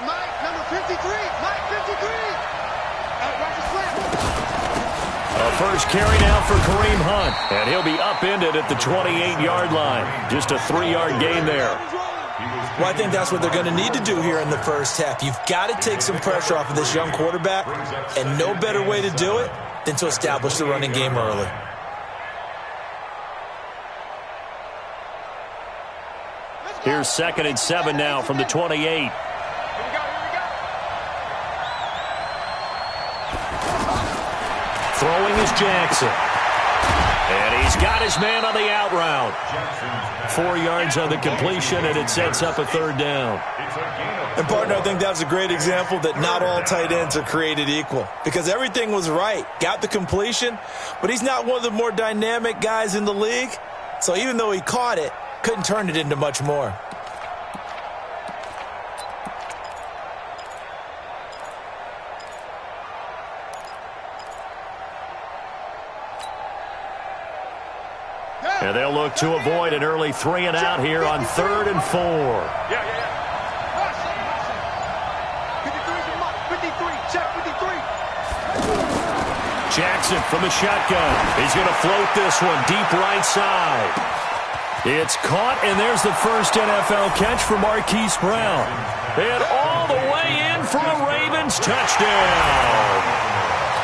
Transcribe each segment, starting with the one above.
Mike, number 53. Mike, 53. A first carry now for Kareem Hunt, and he'll be upended at the 28-yard line. Just a 3-yard gain there. Well, I think that's what they're going to need to do here in the first half. You've got to take some pressure off of this young quarterback, and no better way to do it than to establish the running game early. Here's 2nd and 7 now from the 28. Throwing is Jackson. And he's got his man on the out route. 4 yards on the completion, and it sets up a 3rd down. And, partner, I think that's a great example that not all tight ends are created equal. Because everything was right. Got the completion, but he's not one of the more dynamic guys in the league. So even though he caught it, couldn't turn it into much more. And they'll look to avoid an early 3-and-out here on 3rd and 4. Jackson from the shotgun. He's going to float this one deep right side. It's caught, and there's the first NFL catch for Marquise Brown. And all the way in for a Ravens touchdown.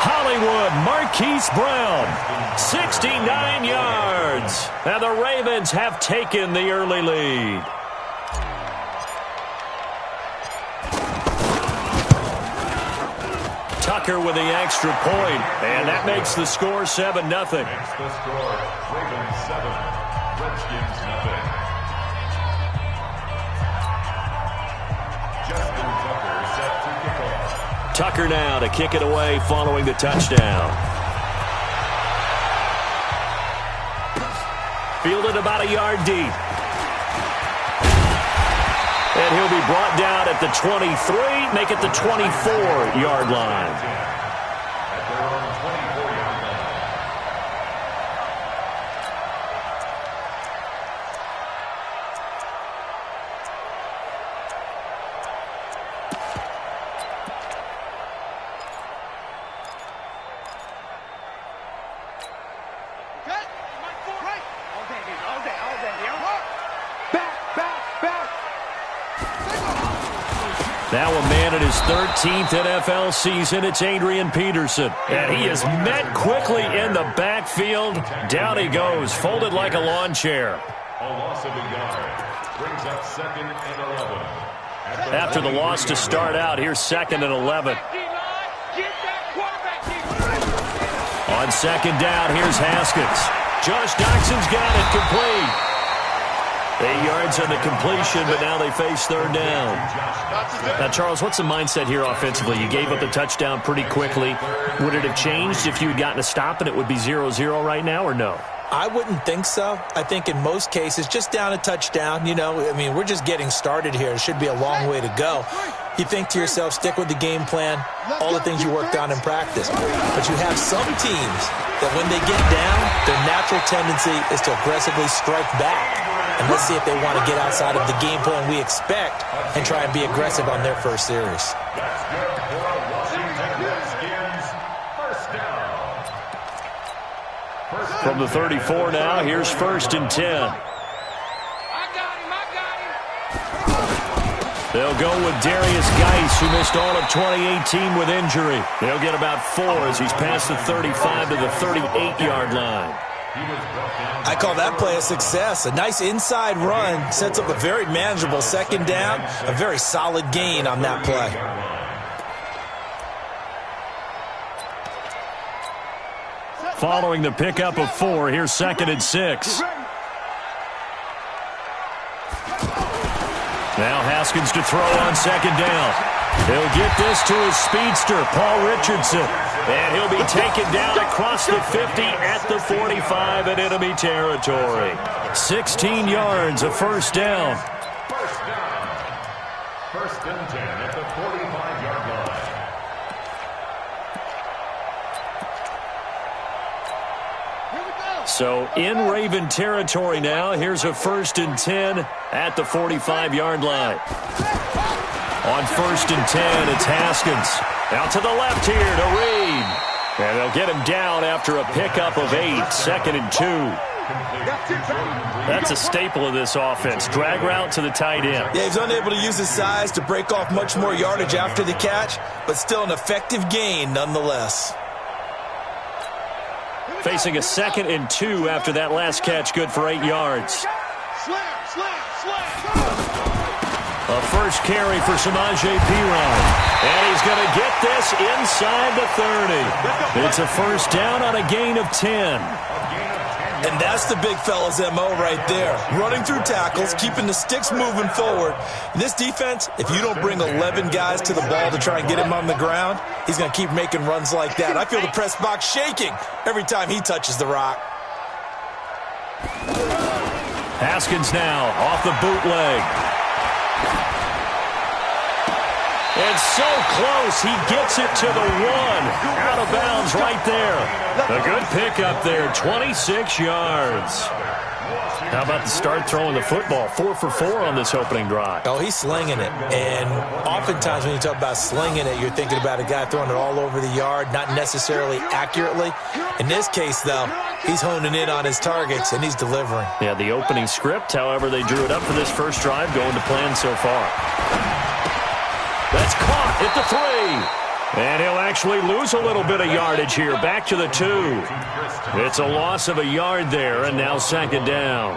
Hollywood Marquise Brown, 69 yards. And the Ravens have taken the early lead. Tucker with the extra point, and that makes the score 7-0. That's the score. Ravens 7, Redskins 0. Justin Tucker set to kick off. Tucker now to kick it away following the touchdown. Fielded about a yard deep. And he'll be brought down at the 23, make it the 24-yard line. Now a man in his 13th NFL season, it's Adrian Peterson. And he is met quickly in the backfield. Down he goes, folded like a lawn chair. A loss of a yard brings up 2nd and 11. After the loss to start out, here's 2nd and 11. On 2nd down, here's Haskins. Josh Doxson's got it complete. 8 yards on the completion, but now they face 3rd down. Now, Charles, what's the mindset here offensively? You gave up the touchdown pretty quickly. Would it have changed if you had gotten a stop and it would be 0-0 right now, or no? I wouldn't think so. I think in most cases, just down a touchdown, we're just getting started here. It should be a long way to go. You think to yourself, stick with the game plan, all the things you worked on in practice. But you have some teams that when they get down, their natural tendency is to aggressively strike back. And let's see if they want to get outside of the game plan we expect and try and be aggressive on their first series. That's good for Washington Redskins. First down. From the 34 now, here's 1st and 10. They'll go with Darius Geis, who missed all of 2018 with injury. They'll get about 4 as he's past the 35 to the 38-yard line. I call that play a success. A nice inside run sets up a very manageable 2nd down, a very solid gain on that play. Following the pickup of 4, here's 2nd and 6. Now Haskins to throw on 2nd down. He'll get this to his speedster, Paul Richardson. And he'll be taken down across the 50 at the 45 in enemy territory. 16 yards, a 1st down. First down. 1st and 10 at the 45-yard line. So in Raven territory now, here's a 1st and 10 at the 45-yard line. On 1st and 10, it's Haskins. Out to the left here to Reed. And they'll get him down after a pickup of 8. 2nd and 2. That's a staple of this offense. Drag route to the tight end. Yeah, he's unable to use his size to break off much more yardage after the catch, but still an effective gain nonetheless. Facing a 2nd and 2 after that last catch, good for 8 yards. A first carry for Samaje Perine. And he's going to get this inside the 30. It's a first down on a gain of 10. And that's the big fella's MO right there. Running through tackles, keeping the sticks moving forward. In this defense, if you don't bring 11 guys to the ball to try and get him on the ground, he's going to keep making runs like that. I feel the press box shaking every time he touches the rock. Haskins now off the bootleg. And so close, he gets it to the 1. Out of bounds right there. A good pickup there, 26 yards. How about the start throwing the football? 4 for 4 on this opening drive. Oh, he's slinging it. And oftentimes when you talk about slinging it, you're thinking about a guy throwing it all over the yard, not necessarily accurately. In this case, though, he's honing in on his targets, and he's delivering. Yeah, the opening script, however, they drew it up for this first drive, going to plan so far. That's caught at the 3. And he'll actually lose a little bit of yardage here. Back to the 2. It's a loss of a yard there, and now 2nd down.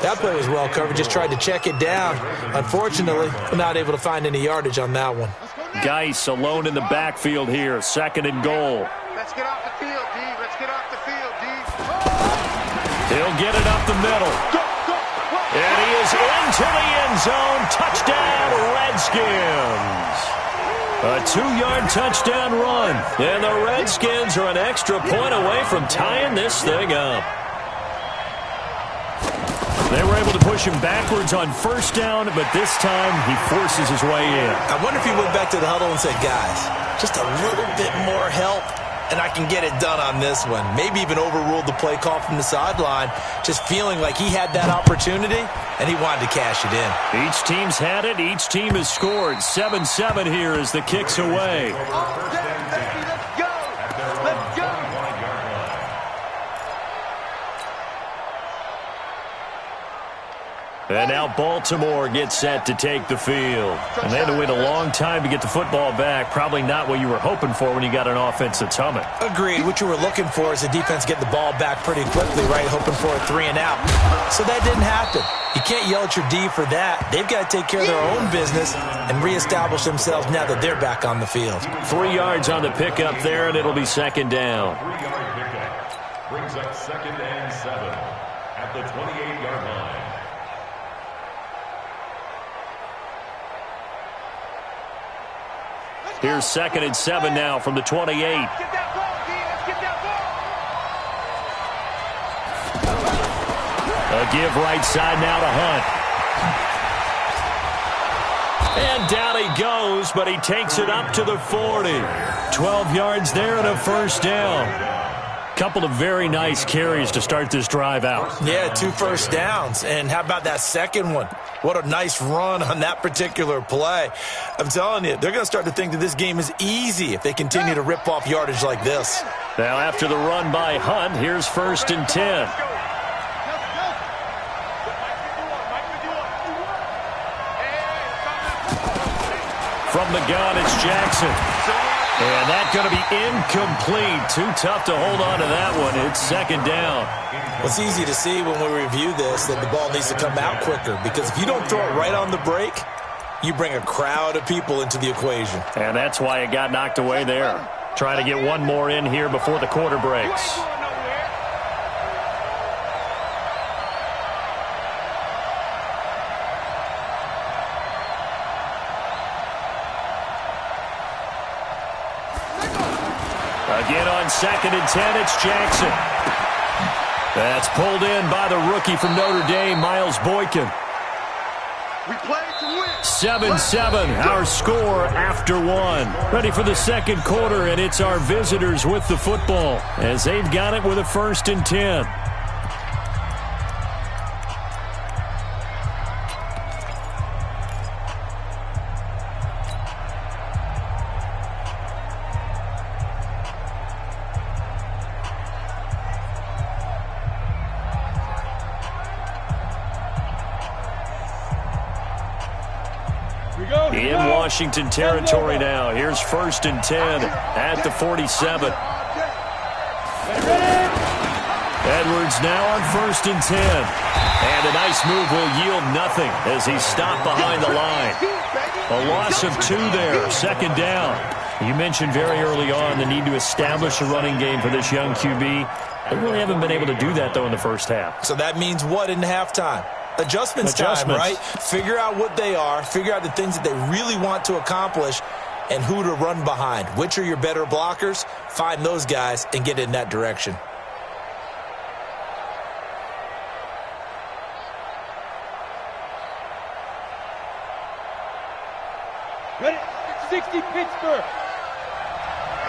That play was well covered. Just tried to check it down. Unfortunately, not able to find any yardage on that one. Geis alone in the backfield here. 2nd and goal. Let's get off the field, D. Let's get off the field, D. He'll get it up the middle. And he is into the end zone. Touchdown, Redskins. A 2-yard touchdown run. And the Redskins are an extra point away from tying this thing up. They were able to push him backwards on 1st down, but this time he forces his way in. I wonder if he went back to the huddle and said, guys, just a little bit more help, and I can get it done on this one. Maybe even overruled the play call from the sideline, just feeling like he had that opportunity, and he wanted to cash it in. Each team's had it. Each team has scored. 7-7 here as the kick's away. Let's go. Let's go. And now Baltimore gets set to take the field. And they had to wait a long time to get the football back. Probably not what you were hoping for when you got an offense that's humming. Agreed. What you were looking for is the defense get the ball back pretty quickly, right? Hoping for a 3 and out. So that didn't happen. You can't yell at your D for that. They've got to take care of their own business and reestablish themselves now that they're back on the field. 3 yards on the pickup there, and it'll be 2nd down. 3-yard pickup brings up 2nd and 7 at the 28-yard line. Here's 2nd and 7 now from the 28. Get that ball, D. Let's get that ball. A give right side now to Hunt. And down he goes, but he takes it up to the 40. 12 yards there and a first down. Couple of very nice carries to start this drive out. Yeah, 2 first downs. And how about that second one? What a nice run on that particular play. I'm telling you, they're going to start to think that this game is easy if they continue to rip off yardage like this. Now after the run by Hunt, here's 1st and 10. From the gun, it's Jackson. And that's going to be incomplete. Too tough to hold on to that one. It's 2nd down. Well, it's easy to see when we review this that the ball needs to come out quicker, because if you don't throw it right on the break, you bring a crowd of people into the equation. And that's why it got knocked away there. Trying to get one more in here before the quarter breaks. Again on 2nd and 10, it's Jackson. That's pulled in by the rookie from Notre Dame, Miles Boykin. We play to win. 7-7, our score after 1. Ready for the second quarter, and it's our visitors with the football as they've got it with a 1st and 10. In Washington territory now. Here's 1st and 10 at the 47. Edwards now on 1st and 10. And a nice move will yield nothing as he's stopped behind the line. A loss of 2 there, 2nd down. You mentioned very early on the need to establish a running game for this young QB. They really haven't been able to do that, though, in the first half. So that means what in halftime? Adjustments time, right? Figure out what they are, figure out the things that they really want to accomplish, and who to run behind. Which are your better blockers? Find those guys and get in that direction. Ready? 60 Pittsburgh.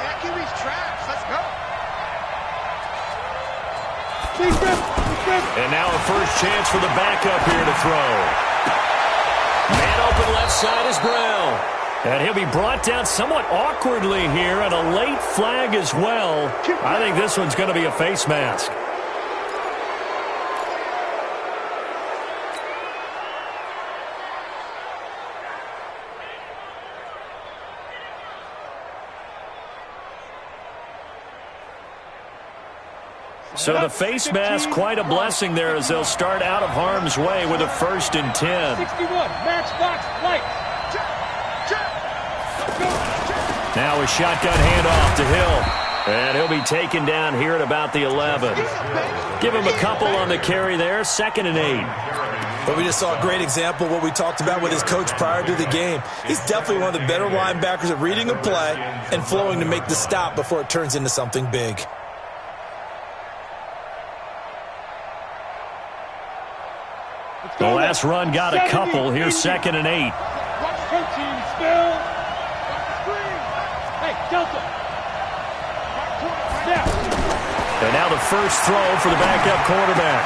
That QB's trash. Let's go. And now a first chance for the backup here to throw. Man open left side is Brown. And he'll be brought down somewhat awkwardly here, and a late flag as well. I think this one's going to be a face mask. So the face mask, quite a blessing there as they'll start out of harm's way with a 1st and 10. 61, matchbox, light. Now a shotgun handoff to Hill. And he'll be taken down here at about the 11. Give him a couple on the carry there, 2nd and 8. But we just saw a great example of what we talked about with his coach prior to the game. He's definitely one of the better linebackers at reading a play and flowing to make the stop before it turns into something big. The last run got a couple. Here's 2nd and 8. Protein spill. Hey, Delta. And now the first throw for the backup quarterback.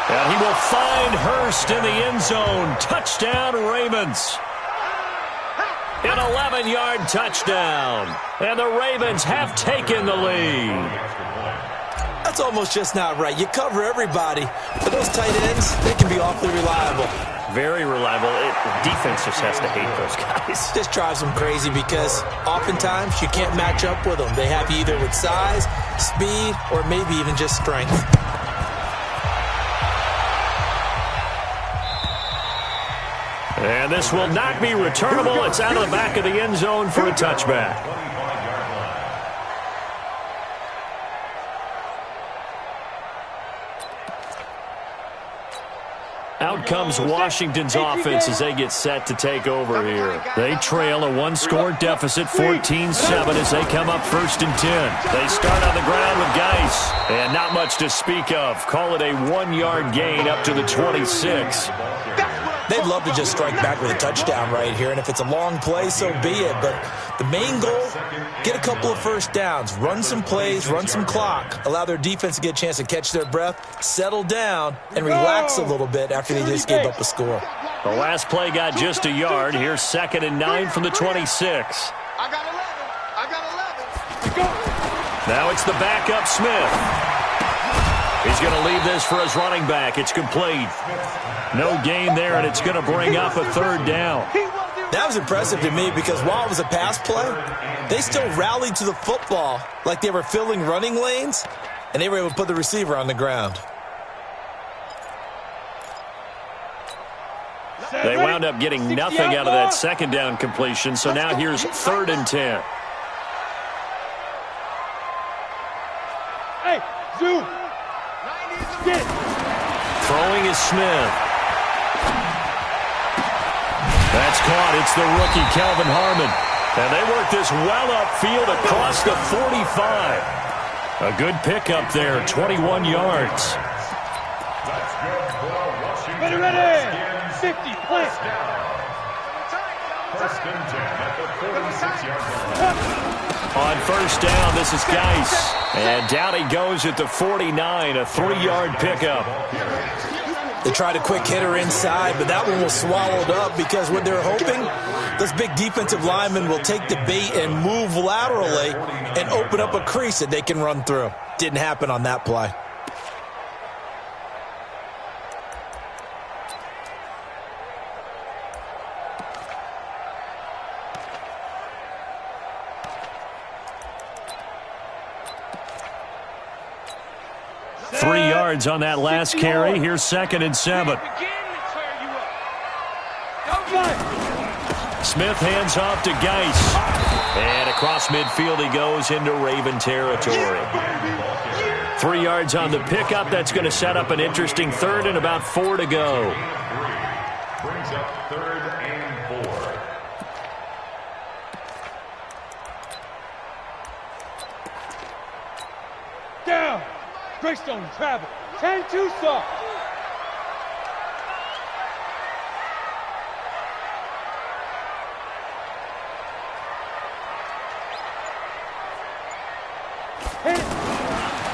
And he will find Hurst in the end zone. Touchdown, Ravens. An 11-yard touchdown. And the Ravens have taken the lead. That's almost just not right. You cover everybody, but those tight ends, they can be awfully reliable. Very reliable. Defense just has to hate those guys. This drives them crazy because oftentimes you can't match up with them. They have you either with size, speed, or maybe even just strength. And this will not be returnable. It's out of the back of the end zone for a touchback. Out comes Washington's offense as they get set to take over here. They trail a 1-score deficit, 14-7, as they come up 1st and 10. They start on the ground with Geis, and not much to speak of. Call it a 1-yard gain up to the 26. They'd love to just strike back with a touchdown right here, and if it's a long play, so be it. But the main goal, get a couple of first downs, run some plays, run some clock, allow their defense to get a chance to catch their breath, settle down, and relax a little bit after they just gave up a score. The last play got just a yard. Here's 2nd and 9 from the 26. I got 11. Now it's the backup, Smith. He's going to leave this for his running back. It's complete. No gain there, and it's going to bring up a 3rd down. That was impressive to me because while it was a pass play, they still rallied to the football like they were filling running lanes, and they were able to put the receiver on the ground. They wound up getting nothing out of that 2nd down completion, so now here's 3rd and 10. Hey, Zoo. Throwing is Smith. That's caught. It's the rookie, Calvin Harmon. And they work this well upfield across the 45. A good pickup there, 21 yards. Ready. 50, play. 1st and 10 at the 46-yard line. On 1st down, this is Geis. And down he goes at the 49, a 3-yard pickup. They tried a quick hitter inside, but that one was swallowed up because what they're hoping, those big defensive linemen will take the bait and move laterally and open up a crease that they can run through. Didn't happen on that play. yards on that last carry. Here's 2nd and 7. Smith hands off to Geis. And across midfield he goes into Raven territory. 3 yards on the pickup. That's going to set up an interesting 3rd and about 4 to go. Brings up 3rd and 4. Down. Greystone travel. 10-2 stop.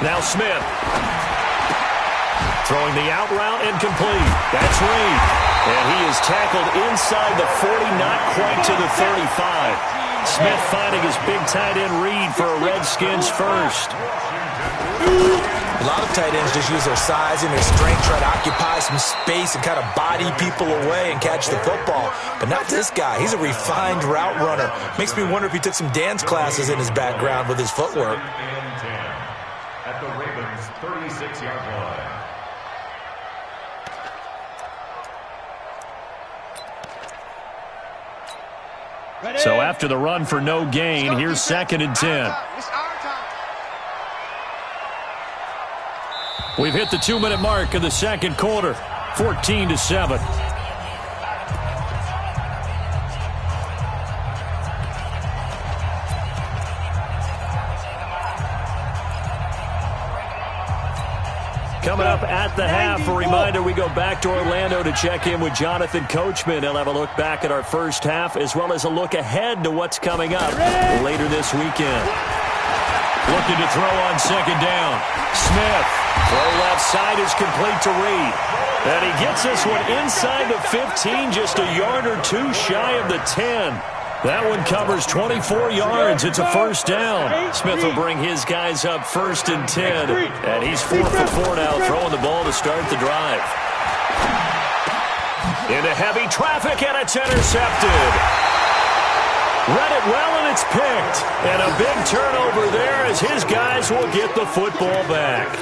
Now Smith. Throwing the out route incomplete. That's Reed. And he is tackled inside the 40, not quite to the 35. Smith finding his big tight end Reed for a Redskins first. A lot of tight ends just use their size and their strength, try to occupy some space and kind of body people away and catch the football. But not this guy. He's a refined route runner. Makes me wonder if he took some dance classes in his background with his footwork. At the Ravens' 36-yard line. So after the run for no gain, here's 2nd and 10. We've hit the 2-minute mark of the second quarter, 14-7. Coming up at the half, a reminder, we go back to Orlando to check in with Jonathan Coachman. He'll have a look back at our first half as well as a look ahead to what's coming up later this weekend. Looking to throw on 2nd down. Smith, throw left side is complete to Reed. And he gets this one inside the 15, just a yard or 2 shy of the 10. That one covers 24 yards. It's a first down. Smith will bring his guys up 1st and 10. And he's 4 for 4 now, throwing the ball to start the drive. Into heavy traffic, and it's intercepted. Read it well, and it's picked. And a big turnover there as his guys will get the football back.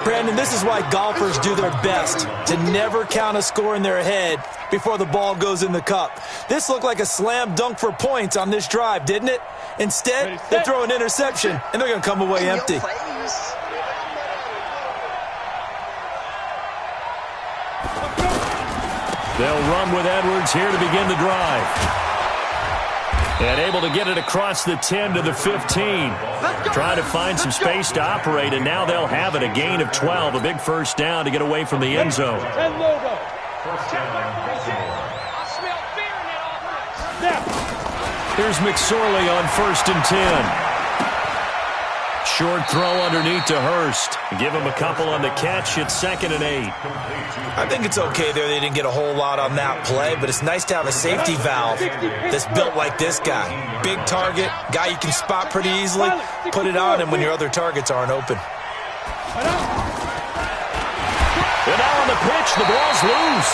Brandon, this is why golfers do their best to never count a score in their head before the ball goes in the cup. This looked like a slam dunk for points on this drive, didn't it? Instead, they throw an interception, and they're going to come away empty. They'll run with Edwards here to begin the drive. And able to get it across the 10 to the 15. Trying to find some space to operate, and now they'll have it. A gain of 12, a big first down to get away from the end zone. Here's McSorley on 1st and 10. Short throw underneath to Hurst. Give him a couple on the catch. It's 2nd and 8. I think it's okay there. They didn't get a whole lot on that play, but it's nice to have a safety valve that's built like this guy. Big target, guy you can spot pretty easily. Put it on him when your other targets aren't open. And now on the pitch, the ball's loose.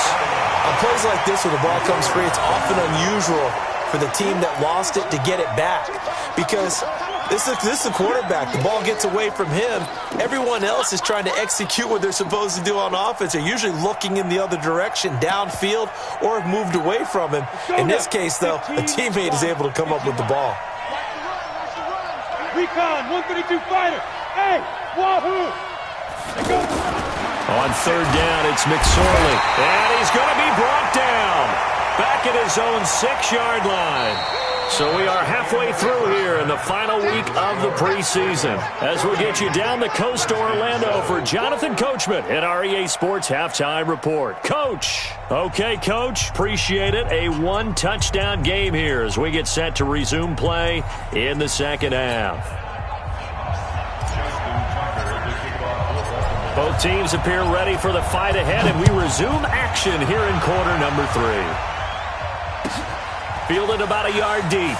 On plays like this where the ball comes free, it's often unusual for the team that lost it to get it back because this is the quarterback. The ball gets away from him. Everyone else is trying to execute what they're supposed to do on offense. They're usually looking in the other direction, downfield, or have moved away from him. In this case, though, a teammate is able to come up with the ball. Recon, 132 fighter. Hey, wahoo! On 3rd down, it's McSorley. And he's going to be brought down. Back at his own 6-yard line. So we are halfway through here in the final week of the preseason. As we'll get you down the coast to Orlando for Jonathan Coachman at our EA Sports Halftime Report. Coach. Okay, Coach. Appreciate it. A 1-touchdown game here as we get set to resume play in the 2nd half. Both teams appear ready for the fight ahead, and we resume action here in quarter number 3. Fielded about a yard deep.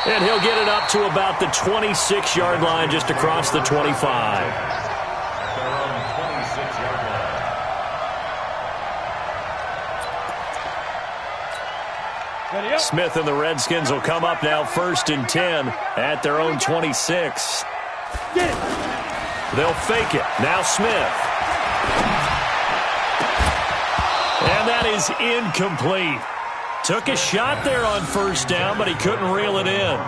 And he'll get it up to about the 26-yard line, just across the 25. Smith and the Redskins will come up now 1st and 10 at their own 26. They'll fake it. Now Smith. And that is incomplete. Took a shot there on first down, but he couldn't reel it in.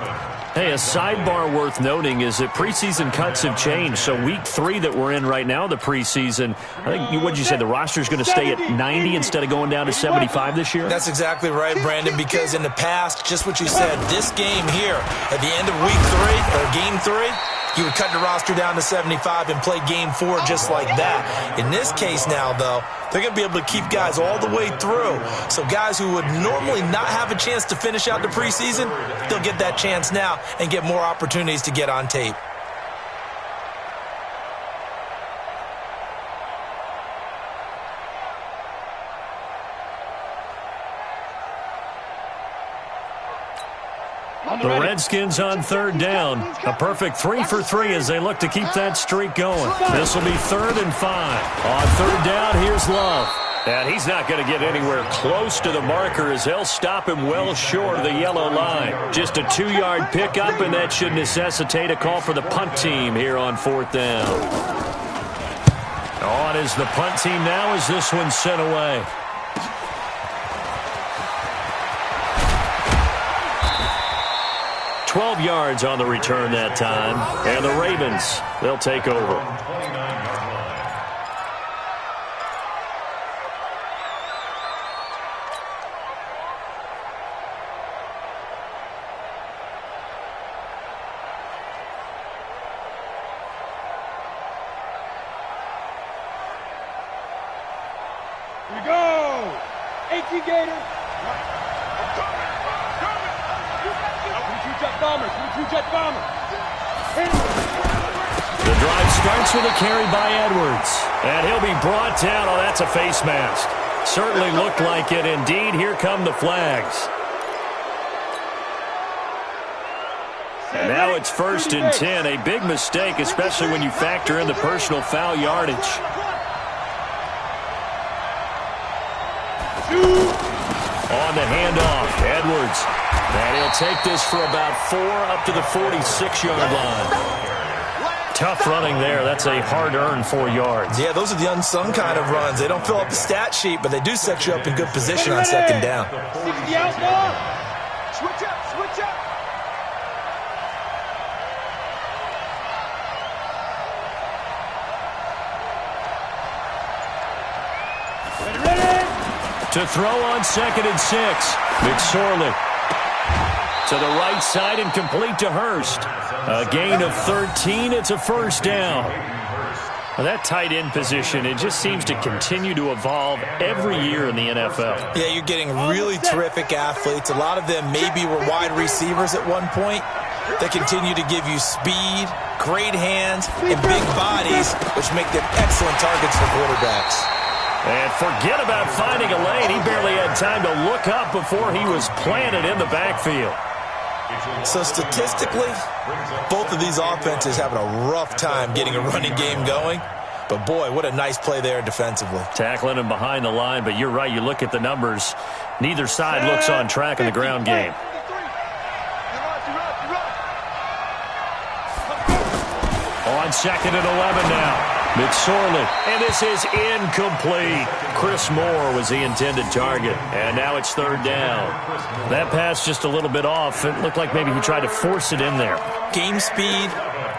Hey, a sidebar worth noting is that preseason cuts have changed. So week 3 that we're in right now, the preseason, I think, what did you say, the roster's going to stay at 90 instead of going down to 75 this year? That's exactly right, Brandon, because in the past, just what you said, this game here, at the end of week 3, or game 3, you would cut the roster down to 75 and play game 4 just like that. In this case now, though, they're going to be able to keep guys all the way through. So guys who would normally not have a chance to finish out the preseason, they'll get that chance now and get more opportunities to get on tape. The Redskins on third down. A perfect 3 for 3 as they look to keep that streak going. This will be 3rd and 5. On third down, here's Love. And he's not going to get anywhere close to the marker as they'll stop him well short of the yellow line. Just a 2-yard pickup, and that should necessitate a call for the punt team here on 4th down. On is the punt team now as this one's sent away. $12 yards on the return that time. And the Ravens, they'll take over. Here we go! 18 Gators! Jet bomber. The drive starts with a carry by Edwards. And he'll be brought down. Oh, that's a face mask. Certainly looked like it. Indeed, here come the flags. And now it's 1st and 10. A big mistake, especially when you factor in the personal foul yardage. On the handoff, Edwards. And he'll take this for about 4 up to the 46-yard line. Tough running there. That's a hard-earned 4 yards. Yeah, those are the unsung kind of runs. They don't fill up the stat sheet, but they do set you up in good position on 2nd down. 60 out, switch up, switch up. To throw on 2nd and 6. McSorley to the right side and complete to Hurst. A gain of 13. It's a 1st down. Well, that tight end position, it just seems to continue to evolve every year in the NFL. Yeah, you're getting really terrific athletes. A lot of them maybe were wide receivers at one point. They continue to give you speed, great hands, and big bodies, which make them excellent targets for quarterbacks. And forget about finding a lane. He barely had time to look up before he was planted in the backfield. So statistically, both of these offenses having a rough time getting a running game going. But, boy, what a nice play there defensively. Tackling him behind the line, but you're right. You look at the numbers. Neither side looks on track in the ground game. On 2nd and 11 now. McSorley, and this is incomplete. Chris Moore was the intended target, and now it's 3rd down. That pass just a little bit off. It looked like maybe he tried to force it in there. Game speed,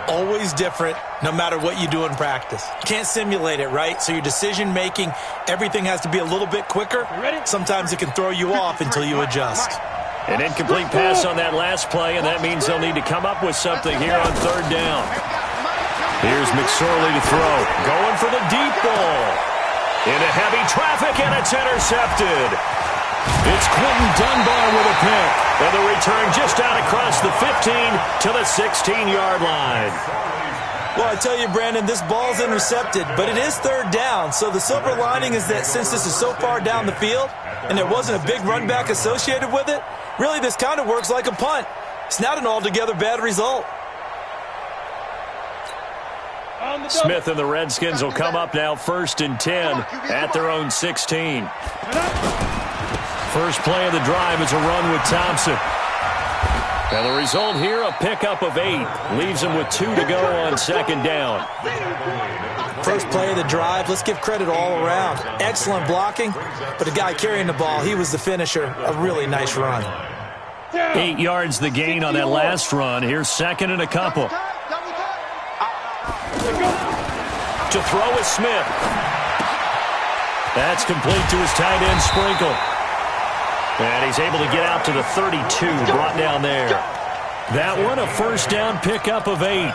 always different, no matter what you do in practice. Can't simulate it, right? So your decision-making, everything has to be a little bit quicker. Sometimes it can throw you off until you adjust. An incomplete pass on that last play, and that means they'll need to come up with something here on 3rd down. Here's McSorley to throw. Going for the deep ball. Into heavy traffic, and it's intercepted. It's Quentin Dunbar with a pick. And the return just out across the 15 to the 16-yard line. Well, I tell you, Brandon, this ball's intercepted, but it is 3rd down. So the silver lining is that since this is so far down the field and there wasn't a big run back associated with it, really this kind of works like a punt. It's not an altogether bad result. Smith and the Redskins will come up now 1st and 10 at their own 16. First play of the drive is a run with Thompson. And the result here, a pickup of 8. Leaves him with 2 to go on second down. First play of the drive, let's give credit all around. Excellent blocking, but the guy carrying the ball, he was the finisher. A really nice run. 8 yards the gain on that last run. Here's second and a couple. To throw is Smith. That's complete to his tight end, Sprinkle. And he's able to get out to the 32, brought down there. That one, a first down pickup of 8.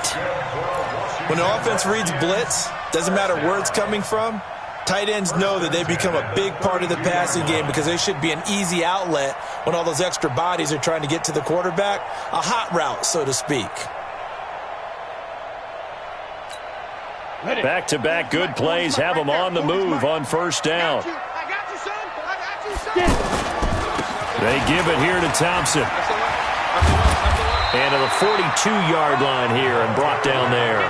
When the offense reads blitz, doesn't matter where it's coming from, tight ends know that they become a big part of the passing game because they should be an easy outlet when all those extra bodies are trying to get to the quarterback. A hot route, so to speak. Back-to-back good plays have them on the move on first down. They give it here to Thompson. And to the 42-yard line here and brought down there.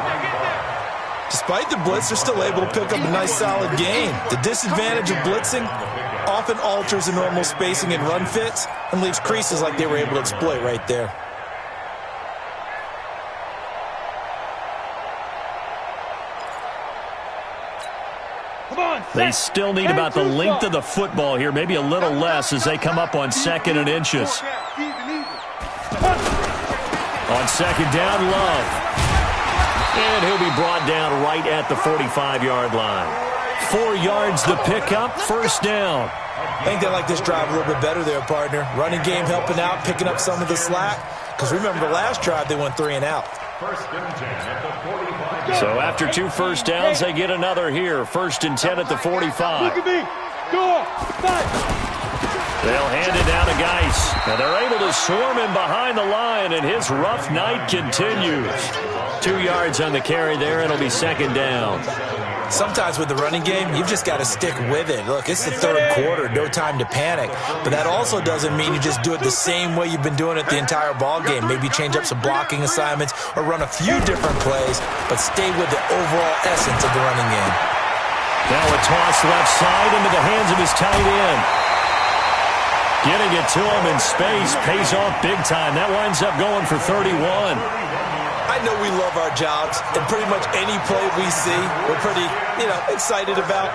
Despite the blitz, they're still able to pick up a nice solid gain. The disadvantage of blitzing often alters the normal spacing and run fits and leaves creases like they were able to exploit right there. They still need about the length of the football here, maybe a little less as they come up on second and inches. On second down, Love. And he'll be brought down right at the 45-yard line. 4 yards the pickup, first down. I think they like this drive a little bit better there, partner. Running game helping out, picking up some of the slack. Because remember, the last drive they went 3 and out. So after 2 first downs, they get another here. First and 10 at the 45. They'll hand it down to Geis. And they're able to swarm him behind the line, and his rough night continues. 2 yards on the carry there, and it'll be second down. Sometimes with the running game, you've just got to stick with it. Look, it's the third quarter, no time to panic. But that also doesn't mean you just do it the same way you've been doing it the entire ball game. Maybe change up some blocking assignments or run a few different plays, but stay with the overall essence of the running game. Now a toss left side into the hands of his tight end. Getting it to him in space pays off big time. That winds up going for 31. I know we love our jobs, and pretty much any play we see, we're pretty, excited about.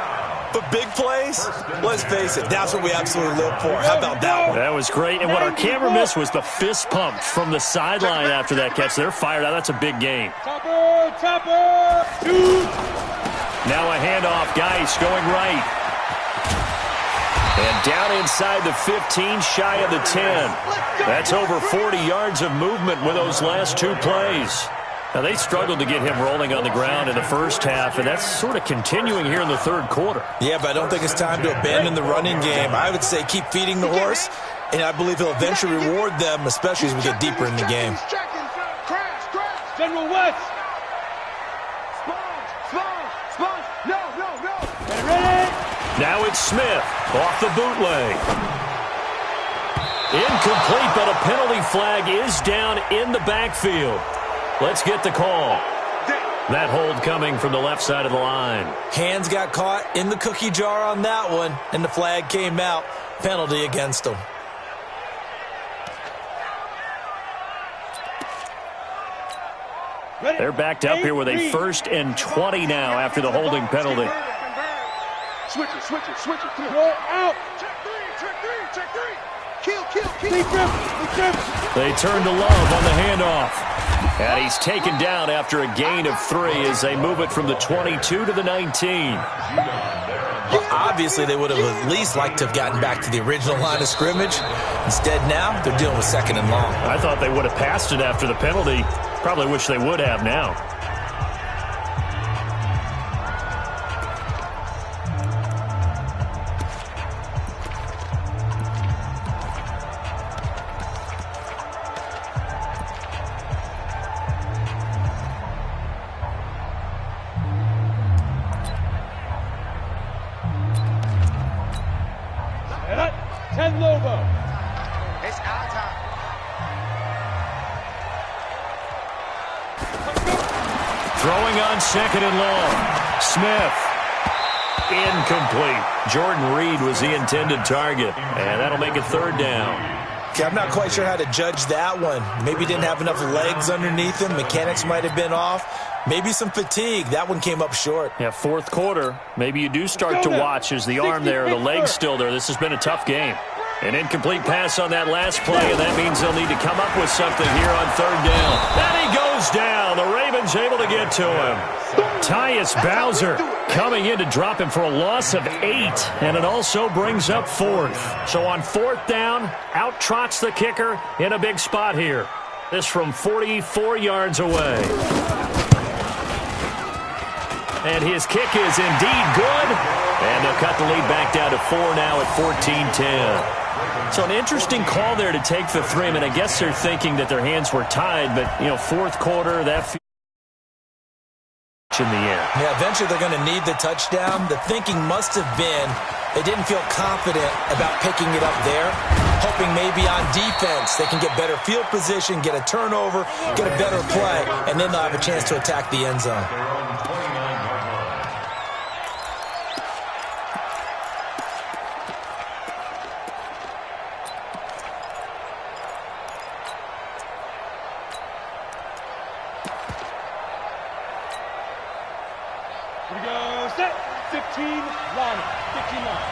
But big plays, let's face it, that's what we absolutely live for. How about that one? That was great, and what our camera missed was the fist pump from the sideline after that catch. They're fired out. That's a big game. Chopper, shoot. Now a handoff, Geis going right. And down inside the 15, shy of the 10. That's over 40 yards of movement with those last 2 plays. Now, they struggled to get him rolling on the ground in the first half, and that's sort of continuing here in the third quarter. Yeah, but I don't think it's time to abandon the running game. I would say keep feeding the horse, and I believe he'll eventually reward them, especially as we get deeper in the game. General West. Sponge. No. Get ready. Now it's Smith off the bootleg. Incomplete, but a penalty flag is down in the backfield. Let's get the call. That hold coming from the left side of the line. Hands got caught in the cookie jar on that one, and the flag came out. Penalty against them. They're backed up here with a 1st and 20 now after the holding penalty. Switch it. Go out. Check three. Kill. They turn to Love on the handoff. And he's taken down after a gain of 3 as they move it from the 22 to the 19. Well, obviously, they would have at least liked to have gotten back to the original line of scrimmage. Instead, now they're dealing with 2nd and long. I thought they would have passed it after the penalty. Probably wish they would have now. Second and long. Smith. Incomplete. Jordan Reed was the intended target. And that'll make it 3rd down. Okay, I'm not quite sure how to judge that one. Maybe didn't have enough legs underneath him. Mechanics might have been off. Maybe some fatigue. That one came up short. Yeah, fourth quarter. Maybe you do start to watch as the arm there, the leg's still there. This has been a tough game. An incomplete pass on that last play, and that means they'll need to come up with something here on third down. And he goes down. The Ravens able to get to him. Tyus Bowser coming in to drop him for a loss of 8, and it also brings up fourth. So on fourth down, out trots the kicker in a big spot here. This from 44 yards away. And his kick is indeed good. And they'll cut the lead back down to 4 now at 14-10. So an interesting call there to take the 3. I mean, I guess they're thinking that their hands were tied, but, you know, fourth quarter, that in the end. Yeah, eventually they're going to need the touchdown. The thinking must have been they didn't feel confident about picking it up there, hoping maybe on defense they can get better field position, get a turnover, get a better play, and then they'll have a chance to attack the end zone. Here we go, set, 15 line, 15 line.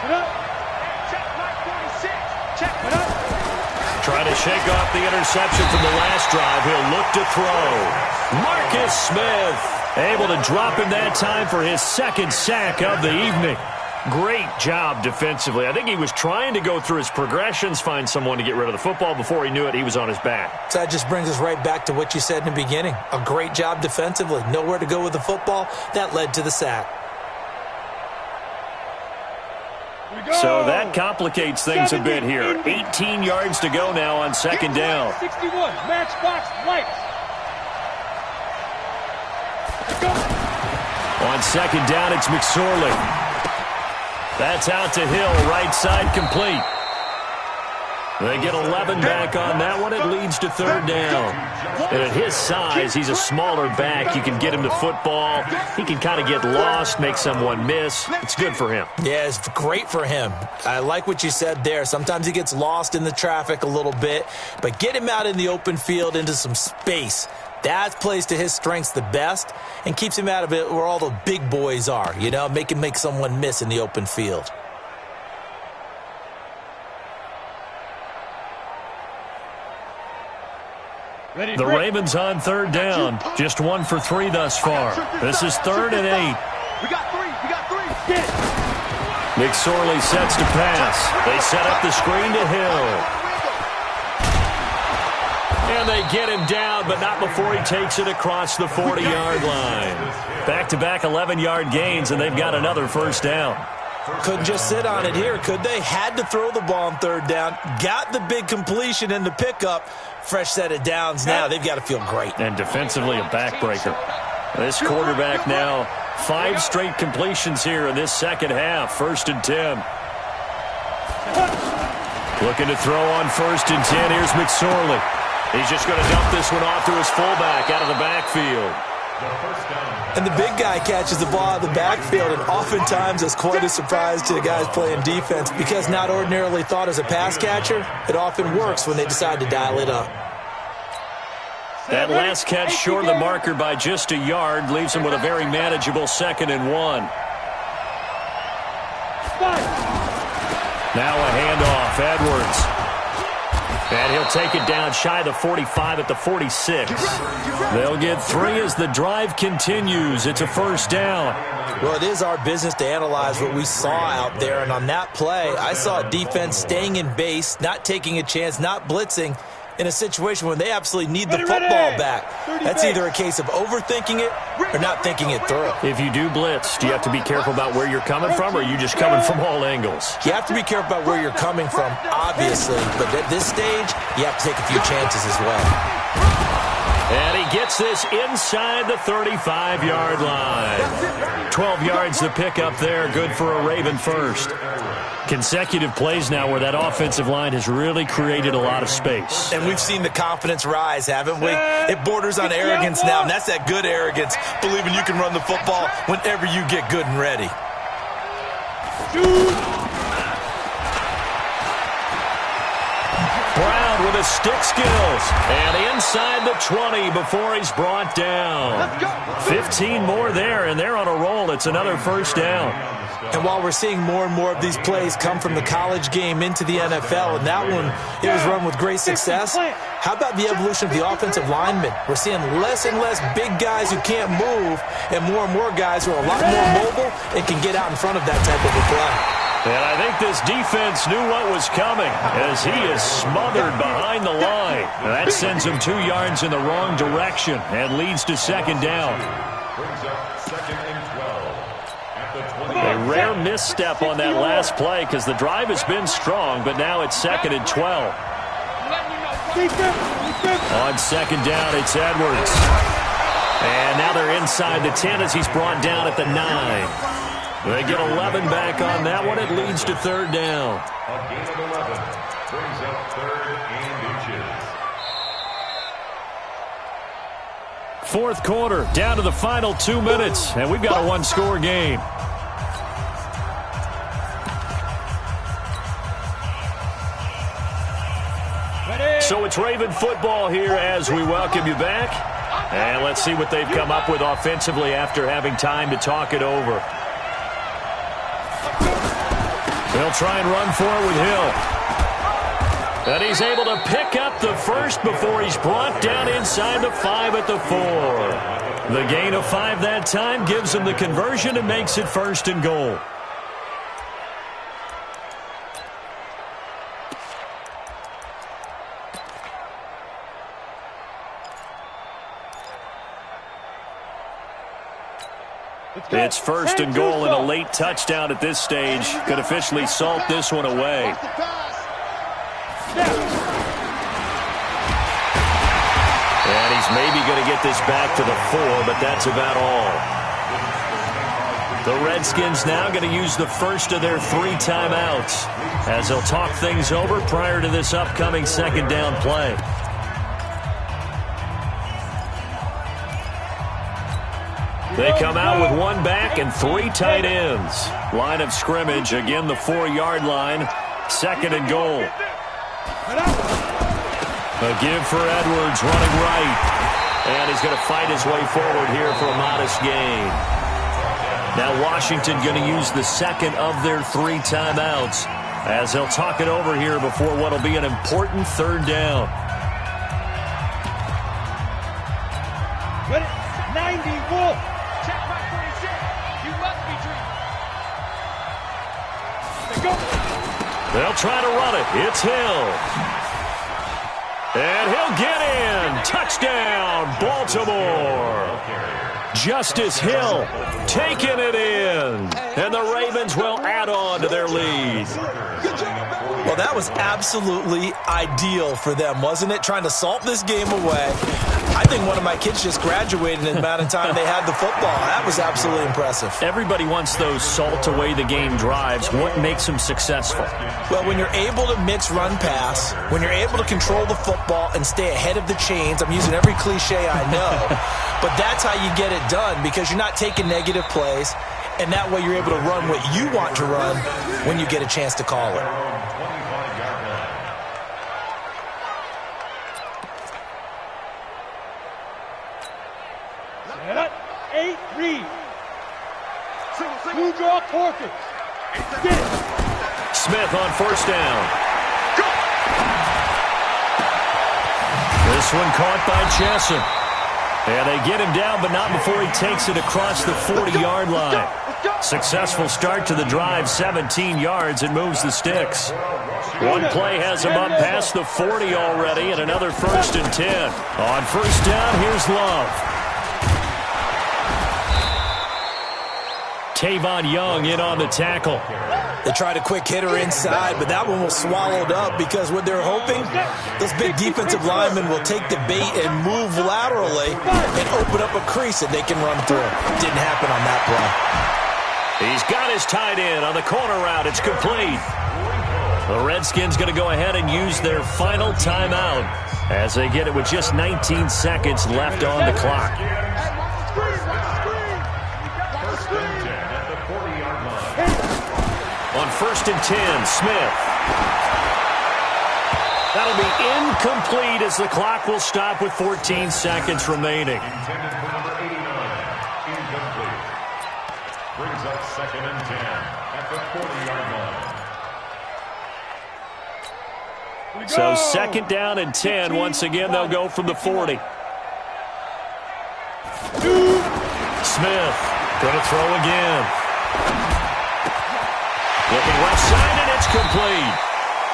Put up. Check, Mike 46. Check. Put up. Trying to shake off the interception from the last drive. He'll look to throw. Marcus Smith able to drop him that time for his second sack of the evening. Great job defensively. I think he was trying to go through his progressions, find someone to get rid of the football. Before he knew it, he was on his back. So that just brings us right back to what you said in the beginning. A great job defensively. Nowhere to go with the football. That led to the sack. So that complicates things a bit here. 18 yards to go now on second down. 61, matchbox lights. On second down, it's McSorley. That's out to Hill, right side complete. They get 11 back on that one. It leads to third down. And at his size, he's a smaller back. You can get him to football. He can kind of get lost, make someone miss. It's good for him. Yeah, it's great for him. I like what you said there. Sometimes he gets lost in the traffic a little bit, but get him out in the open field into some space. That plays to his strengths the best and keeps him out of it where all the big boys are, you know, make someone miss in the open field. The Ravens on third down. Just 1 for 3 thus far. This is 3rd and 8. We got 3. We got 3. Get it. McSorley sets to pass. They set up the screen to Hill. And they get him down, but not before he takes it across the 40-yard line. Back-to-back 11-yard gains, and they've got another first down. Couldn't just sit on it here, could they? Had to throw the ball on third down. Got the big completion in the pickup. Fresh set of downs now. They've got to feel great. And defensively, a backbreaker. This quarterback now, 5 straight completions here in this second half. 1st and 10. Looking to throw on 1st and 10. Here's McSorley. He's just going to dump this one off to his fullback out of the backfield. And the big guy catches the ball out of the backfield, and oftentimes it's quite a surprise to the guys playing defense because not ordinarily thought as a pass catcher, it often works when they decide to dial it up. That last catch short of the marker by just a yard leaves him with a very manageable 2nd and 1. Now a handoff, Edwards. And he'll take it down shy of the 45 at the 46. They'll get 3 as the drive continues. It's a first down. Well, it is our business to analyze what we saw out there. And on that play, I saw defense staying in base, not taking a chance, not blitzing in a situation when they absolutely need the football back. That's either a case of overthinking it or not thinking it through. If you do blitz, do you have to be careful about where you're coming from, or are you just coming from all angles? You have to be careful about where you're coming from, obviously. But at this stage, you have to take a few chances as well. And he gets this inside the 35-yard line. 12 yards to pick up there. Good for a Raven first. Consecutive plays now where that offensive line has really created a lot of space. And we've seen the confidence rise, haven't we? It borders on arrogance now, and that's that good arrogance, believing you can run the football whenever you get good and ready. the stick skills. And inside the 20 before he's brought down. 15 more there, and they're on a roll. It's another first down. And while we're seeing more and more of these plays come from the college game into the NFL, and that one, it was run with great success, how about the evolution of the offensive linemen? We're seeing less and less big guys who can't move, and more guys who are a lot more mobile and can get out in front of that type of a play. And I think this defense knew what was coming as he is smothered behind the line. And that sends him 2 yards in the wrong direction and leads to second down. Brings up 2nd and 12 at the 20. A rare misstep on that last play because the drive has been strong, but now it's 2nd and 12. On second down, it's Edwards. And now they're inside the 10 as he's brought down at the 9. They get 11 back on that one. It leads to third down. A gain of 11 brings up 3rd and inches. Fourth quarter, down to the final 2 minutes, and we've got a one-score game. So it's Raven football here as we welcome you back. And let's see what they've come up with offensively after having time to talk it over. They'll try and run for it with Hill. And he's able to pick up the first before he's brought down inside the 5 at the 4. The gain of 5 that time gives him the conversion and makes it 1st and goal. It's 1st and goal, and a late touchdown at this stage could officially salt this one away. And he's maybe going to get this back to the 4, but that's about all. The Redskins now going to use the first of their 3 timeouts as they'll talk things over prior to this upcoming second down play. They come out with 1 back and 3 tight ends. Line of scrimmage, again the 4-yard line. 2nd and goal. A give for Edwards running right. And he's going to fight his way forward here for a modest gain. Now Washington going to use the 2nd of their 3 timeouts as they'll talk it over here before what will be an important third down. 90 Wolf. Check my 46. You must be dreaming. Go. They'll try to run it. It's Hill. And he'll get in. Touchdown, Baltimore. Justice Hill taking it in. And the Ravens will add on to their lead. Well, that was absolutely ideal for them, wasn't it? Trying to salt this game away. I think one of my kids just graduated in the amount of time they had the football. That was absolutely impressive. Everybody wants those salt away the game drives. What makes them successful? Well, when you're able to mix run pass, when you're able to control the football and stay ahead of the chains, I'm using every cliche I know, but that's how you get it done because you're not taking negative plays, and that way you're able to run what you want to run when you get a chance to call it. Eight, read. Blue draw, Corker. Get it. Smith on first down. This one caught by Chesson. And they get him down, but not before he takes it across the 40-yard line. Successful start to the drive, 17 yards, and moves the sticks. One play has him up past the 40 already, and another 1st and 10. On first down, here's Love. Tavon Young in on the tackle. They tried a quick hitter inside, but that one was swallowed up because what they're hoping, those big defensive linemen will take the bait and move laterally and open up a crease that they can run through. Didn't happen on that play. He's got his tight end on the corner route. It's complete. The Redskins going to go ahead and use their final timeout as they get it with just 19 seconds left on the clock. On 1st and 10, Smith. That'll be incomplete as the clock will stop with 14 seconds remaining. Intended for number 89. Incomplete. Brings up 2nd and 10 at the 40-yard line. So 2nd down and 10. Once again, they'll go from the 40. Smith going to throw again. Looking left side, and it's complete.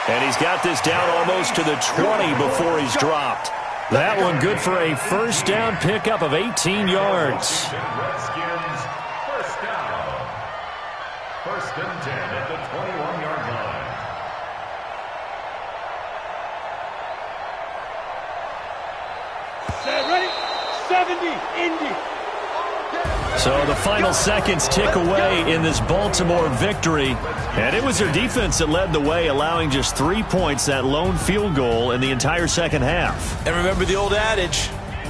And he's got this down almost to the 20 before he's dropped. That one good for a first down pickup of 18 yards. Redskins, first down. 1st and 10 at the 21-yard line. Set, ready? 70, Indy. So the final seconds tick away in this Baltimore victory. And it was their defense that led the way, allowing just 3 points, that lone field goal in the entire second half. And remember the old adage,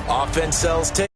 offense sells tickets.